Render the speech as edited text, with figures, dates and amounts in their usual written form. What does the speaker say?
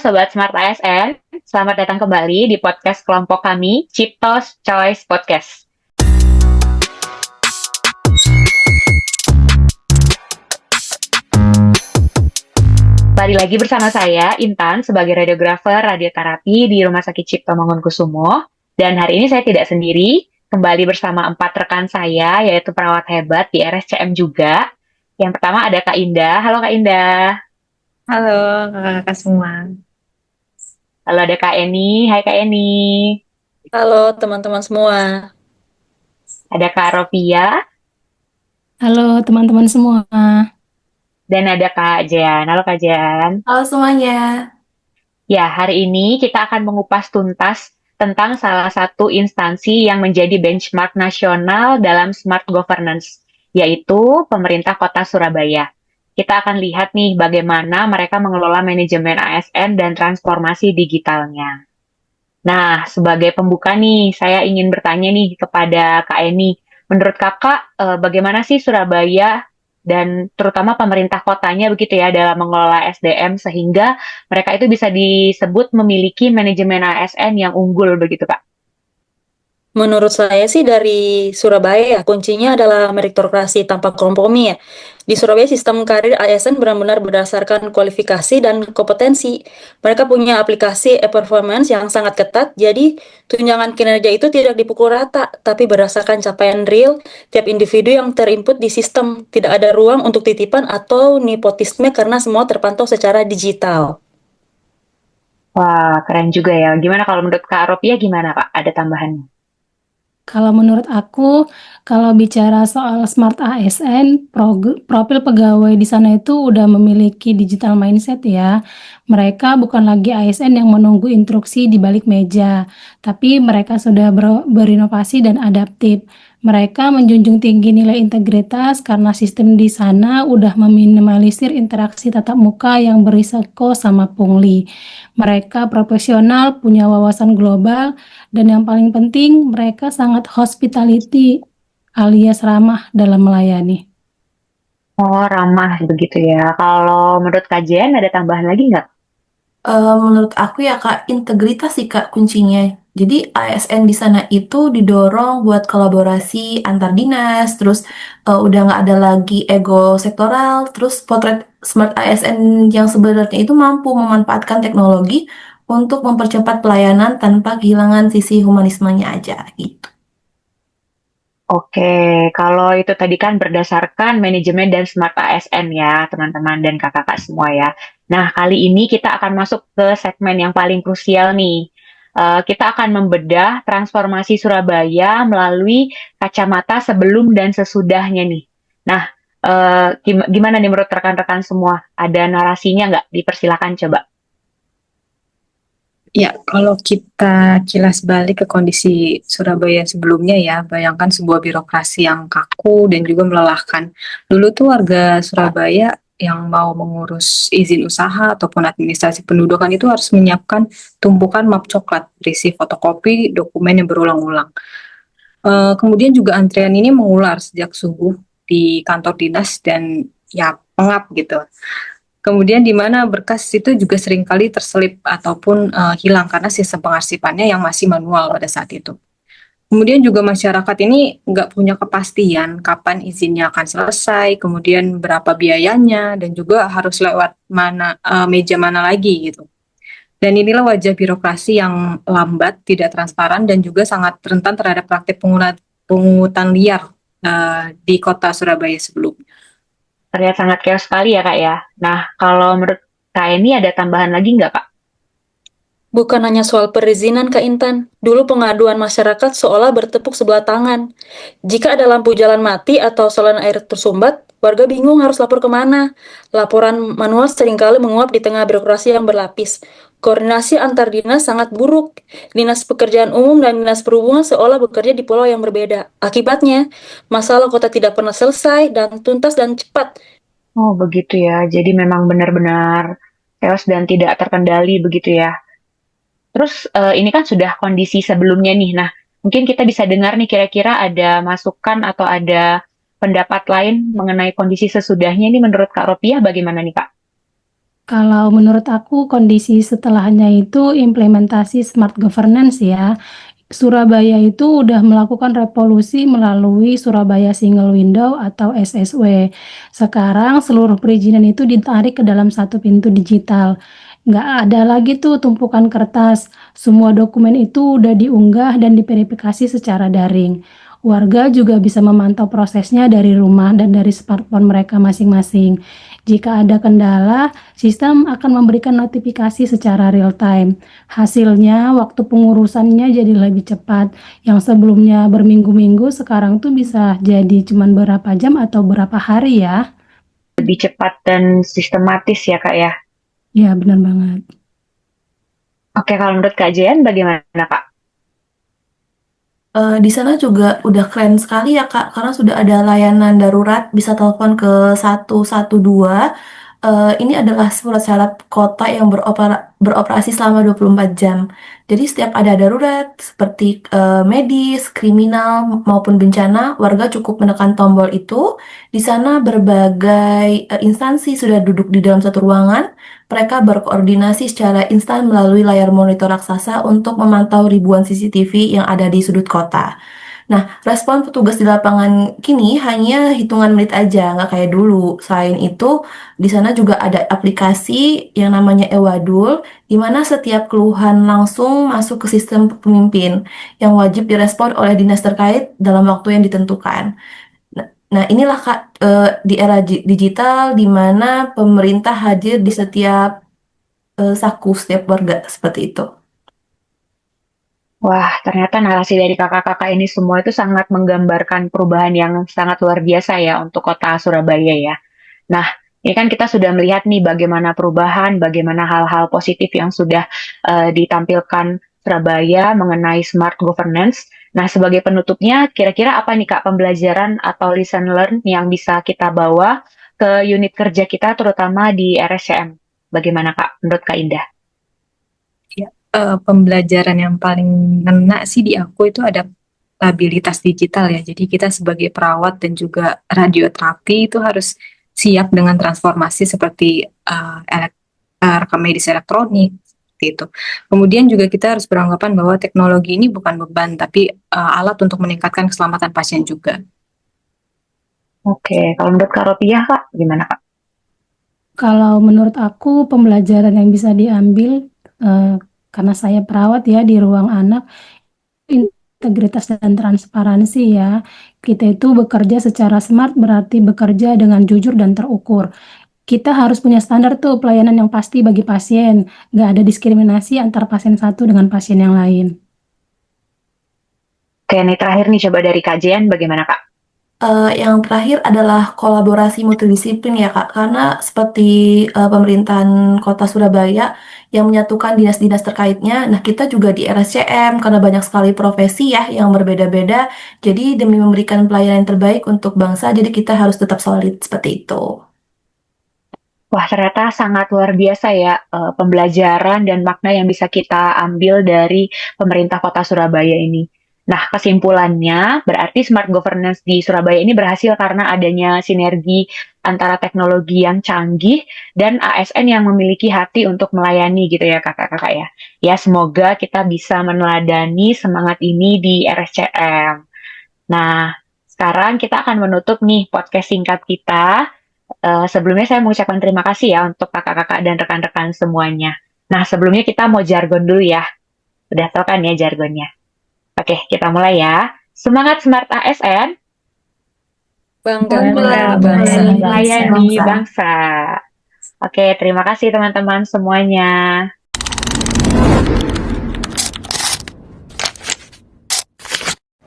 Sobat Smart ASN, selamat datang kembali di podcast kelompok kami, Ciptos Choice Podcast. Kembali lagi bersama saya, Intan, sebagai radiografer radioterapi di Rumah Sakit Cipto Mangunkusumo. Dan hari ini saya tidak sendiri, kembali bersama 4 rekan saya, yaitu perawat hebat di RSCM juga. Yang pertama ada Kak Indah. Halo Kak Indah. Halo kakak-kakak semua. Lalu ada Kak Eni. Hai Kak Eni. Halo teman-teman semua. Ada Kak Rovia. Halo teman-teman semua. Dan ada Kak Jean. Halo Kak Jean. Halo semuanya. Ya, hari ini kita akan mengupas tuntas tentang salah satu instansi yang menjadi benchmark nasional dalam smart governance, yaitu pemerintah kota Surabaya. Kita akan lihat nih bagaimana mereka mengelola manajemen ASN dan transformasi digitalnya. Nah, sebagai pembuka nih, saya ingin bertanya nih kepada Kak Eni. Menurut Kakak, bagaimana sih Surabaya dan terutama pemerintah kotanya begitu ya dalam mengelola SDM sehingga mereka itu bisa disebut memiliki manajemen ASN yang unggul begitu, Kak? Menurut saya sih dari Surabaya ya, kuncinya adalah meritokrasi tanpa kompromi ya. Di Surabaya sistem karir ASN benar-benar berdasarkan kualifikasi dan kompetensi. Mereka punya aplikasi e-performance yang sangat ketat, jadi tunjangan kinerja itu tidak dipukul rata, tapi berdasarkan capaian real tiap individu yang terinput di sistem. Tidak ada ruang untuk titipan atau nepotisme karena semua terpantau secara digital. Wah, keren juga ya. Gimana kalau menurut Kak Ropia gimana, Kak? Ada tambahannya? Kalau menurut aku, kalau bicara soal Smart ASN, profil pegawai di sana itu udah memiliki digital mindset ya. Mereka bukan lagi ASN yang menunggu instruksi di balik meja, tapi mereka sudah berinovasi dan adaptif. Mereka menjunjung tinggi nilai integritas karena sistem di sana udah meminimalisir interaksi tatap muka yang berisiko sama pungli. Mereka profesional, punya wawasan global, dan yang paling penting, mereka sangat hospitality alias ramah dalam melayani. Oh, ramah begitu ya. Kalau menurut Kak Jen ada tambahan lagi nggak? Menurut aku ya Kak, integritas sih Kak kuncinya. Jadi ASN di sana itu didorong buat kolaborasi antar dinas, terus udah nggak ada lagi ego sektoral, terus potret smart ASN yang sebenarnya itu mampu memanfaatkan teknologi untuk mempercepat pelayanan tanpa kehilangan sisi humanismenya aja gitu. Oke, kalau itu tadi kan berdasarkan manajemen dan smart ASN ya, teman-teman dan kakak-kakak semua ya. Nah, kali ini kita akan masuk ke segmen yang paling krusial nih. Kita akan membedah transformasi Surabaya melalui kacamata sebelum dan sesudahnya nih. Nah, gimana nih menurut rekan-rekan semua? Ada narasinya nggak? Dipersilakan coba. Ya, kalau kita kilas balik ke kondisi Surabaya sebelumnya ya, bayangkan sebuah birokrasi yang kaku dan juga melelahkan. Dulu tuh warga Surabaya yang mau mengurus izin usaha ataupun administrasi pendudukan itu harus menyiapkan tumpukan map coklat berisi fotokopi dokumen yang berulang-ulang. Kemudian juga antrian ini mengular sejak subuh di kantor dinas dan ya pengap gitu. Kemudian di mana berkas itu juga seringkali terselip ataupun hilang karena sistem pengarsipannya yang masih manual pada saat itu. Kemudian juga masyarakat ini nggak punya kepastian kapan izinnya akan selesai, kemudian berapa biayanya, dan juga harus lewat mana meja mana lagi gitu. Dan inilah wajah birokrasi yang lambat, tidak transparan, dan juga sangat rentan terhadap praktik pungutan liar di kota Surabaya sebelumnya. Terlihat sangat chaos sekali ya, Kak ya. Nah, kalau menurut Kak ini ada tambahan lagi nggak, Kak? Bukan hanya soal perizinan, Kak Intan. Dulu pengaduan masyarakat seolah bertepuk sebelah tangan. Jika ada lampu jalan mati atau saluran air tersumbat, warga bingung harus lapor kemana. Laporan manual seringkali menguap di tengah birokrasi yang berlapis. Koordinasi antar dinas sangat buruk. Dinas Pekerjaan Umum dan Dinas Perhubungan seolah bekerja di pulau yang berbeda. Akibatnya, masalah kota tidak pernah selesai dan tuntas dan cepat. Oh, begitu ya. Jadi memang benar-benar chaos dan tidak terkendali begitu ya. Terus ini kan sudah kondisi sebelumnya nih. Nah, mungkin kita bisa dengar nih kira-kira ada masukan atau ada pendapat lain mengenai kondisi sesudahnya ini menurut Kak Ropiah bagaimana nih, Kak? Kalau menurut aku kondisi setelahnya itu implementasi smart governance ya. Surabaya itu udah melakukan revolusi melalui Surabaya Single Window atau SSW. Sekarang seluruh perizinan itu ditarik ke dalam satu pintu digital. Nggak ada lagi tuh tumpukan kertas. Semua dokumen itu udah diunggah dan diverifikasi secara daring. Warga juga bisa memantau prosesnya dari rumah dan dari smartphone mereka masing-masing. Jika ada kendala, sistem akan memberikan notifikasi secara real time. Hasilnya, waktu pengurusannya jadi lebih cepat. Yang sebelumnya berminggu-minggu, sekarang tuh bisa jadi cuman berapa jam atau berapa hari ya. Lebih cepat dan sistematis ya Kak ya. Ya, benar banget. Oke, kalau menurut Kak Jen bagaimana Kak? Di sana juga udah keren sekali ya Kak, karena sudah ada layanan darurat, bisa telepon ke 112. Ini adalah surat syarat kota yang beroperasi selama 24 jam. Jadi setiap ada darurat seperti medis, kriminal maupun bencana, warga cukup menekan tombol itu. Di sana berbagai instansi sudah duduk di dalam satu ruangan. Mereka berkoordinasi secara instan melalui layar monitor raksasa untuk memantau ribuan CCTV yang ada di sudut kota. Nah, respon petugas di lapangan kini hanya hitungan menit aja, nggak kayak dulu. Selain itu, di sana juga ada aplikasi yang namanya Ewadul, di mana setiap keluhan langsung masuk ke sistem pemimpin yang wajib direspon oleh dinas terkait dalam waktu yang ditentukan. Nah, inilah Kak, di era digital di mana pemerintah hadir di setiap saku setiap warga seperti itu. Wah, ternyata narasi dari kakak-kakak ini semua itu sangat menggambarkan perubahan yang sangat luar biasa ya untuk kota Surabaya ya. Nah, ini kan kita sudah melihat nih bagaimana perubahan, bagaimana hal-hal positif yang sudah ditampilkan Surabaya mengenai smart governance. Nah, sebagai penutupnya, kira-kira apa nih Kak pembelajaran atau lesson learn yang bisa kita bawa ke unit kerja kita, terutama di RSCM? Bagaimana Kak, menurut Kak Indah? Ya, pembelajaran yang paling ngena sih di aku itu ada stabilitas digital ya. Jadi kita sebagai perawat dan juga radioterapi itu harus siap dengan transformasi seperti rekam medis elektronik seperti itu. Kemudian juga kita harus beranggapan bahwa teknologi ini bukan beban tapi alat untuk meningkatkan keselamatan pasien juga. Oke, kalau menurut Kak Ropiah Kak, gimana Kak? Kalau menurut aku pembelajaran yang bisa diambil karena saya perawat ya di ruang anak, integritas dan transparansi ya. Kita itu bekerja secara smart berarti bekerja dengan jujur dan terukur. Kita harus punya standar tuh pelayanan yang pasti bagi pasien. Nggak ada diskriminasi antar pasien satu dengan pasien yang lain. Oke, nih terakhir nih coba dari Kak Jen, bagaimana Kak? Yang terakhir adalah kolaborasi multidisiplin ya Kak, karena seperti pemerintahan Kota Surabaya yang menyatukan dinas-dinas terkaitnya. Nah, kita juga di RSCM karena banyak sekali profesi ya yang berbeda-beda. Jadi demi memberikan pelayanan yang terbaik untuk bangsa, jadi kita harus tetap solid seperti itu. Wah, ternyata sangat luar biasa ya pembelajaran dan makna yang bisa kita ambil dari pemerintah kota Surabaya ini. Nah, kesimpulannya berarti smart governance di Surabaya ini berhasil karena adanya sinergi antara teknologi yang canggih dan ASN yang memiliki hati untuk melayani gitu ya kakak-kakak ya. Ya, semoga kita bisa meneladani semangat ini di RSCM. Nah, sekarang kita akan menutup nih podcast singkat kita. Sebelumnya saya mengucapkan terima kasih ya untuk kakak-kakak dan rekan-rekan semuanya. Nah, sebelumnya kita mau jargon dulu ya. Udah tau kan ya jargonnya? Oke, kita mulai ya. Semangat Smart ASN, Bangga bangsa. melayani bangsa. Oke, terima kasih teman-teman semuanya.